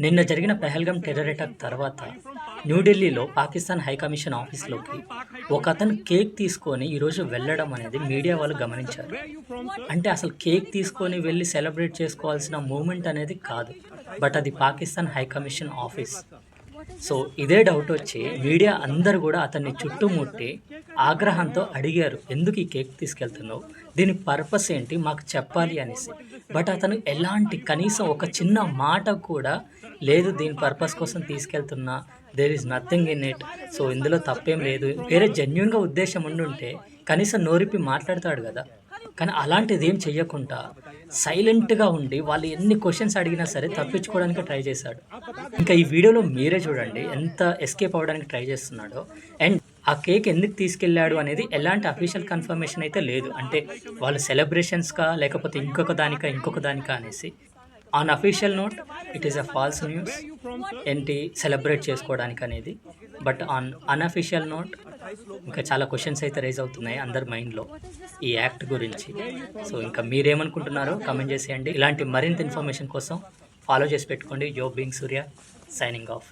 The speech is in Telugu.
నిన్న జరిగిన పెహల్గాం టెర్రర్ అటాక్ తర్వాత న్యూఢిల్లీలో పాకిస్తాన్ హై కమిషన్ ఆఫీస్లోకి ఒకతను కేక్ తీసుకొని ఈరోజు వెళ్ళడం అనేది మీడియా వాళ్ళు గమనించారు. అంటే అసలు కేక్ తీసుకొని వెళ్ళి సెలబ్రేట్ చేసుకోవాల్సిన మూమెంట్ అనేది కాదు. బట్ అది Pakistan high commission office. So ఇదే డౌట్ వచ్చి మీడియా అందరూ కూడా అతన్ని చుట్టుముట్టి ఆగ్రహంతో అడిగారు, ఎందుకు ఈ కేక్ తీసుకెళ్తున్నావు, దీని పర్పస్ ఏంటి, మాకు చెప్పాలి అనేసి. బట్ అతను ఎలాంటి కనీసం ఒక చిన్న మాట కూడా లేదు, దీని పర్పస్ కోసం తీసుకెళ్తున్నా, there is nothing in it, so ఇందులో తప్పేం లేదు, వేరే జెన్యున్గా ఉద్దేశం ఉండుంటే కనీసం నోరిప్పి మాట్లాడతాడు కదా. కానీ అలాంటిది ఏం చెయ్యకుండా సైలెంట్గా ఉండి వాళ్ళు ఎన్ని క్వశ్చన్స్ అడిగినా సరే తప్పించుకోవడానికి ట్రై చేశాడు. ఇంకా ఈ వీడియోలో మీరే చూడండి ఎంత ఎస్కేప్ అవ్వడానికి ట్రై చేస్తున్నాడో. అండ్ ఆ కేక్ ఎందుకు తీసుకెళ్ళాడు అనేది ఎలాంటి అఫీషియల్ కన్ఫర్మేషన్ అయితే లేదు. అంటే వాళ్ళు సెలబ్రేషన్స్కా లేకపోతే ఇంకొక దానికా అనేసి. On official note it is a false news ఏంటి సెలబ్రేట్ చేసుకోవడానికి అనేది. బట్ ఆన్ అన్అఫీషియల్ నోట్ ఇంకా చాలా క్వశ్చన్స్ అయితే రైజ్ అవుతున్నాయి అందరి మైండ్లో ఈ యాక్ట్ గురించి. సో ఇంకా మీరేమనుకుంటున్నారో కమెంట్ చేసేయండి. ఇలాంటి మరింత ఇన్ఫర్మేషన్ కోసం ఫాలో చేసి పెట్టుకోండి. యోబ్ బీయింగ్ సూర్య సైనింగ్ ఆఫ్.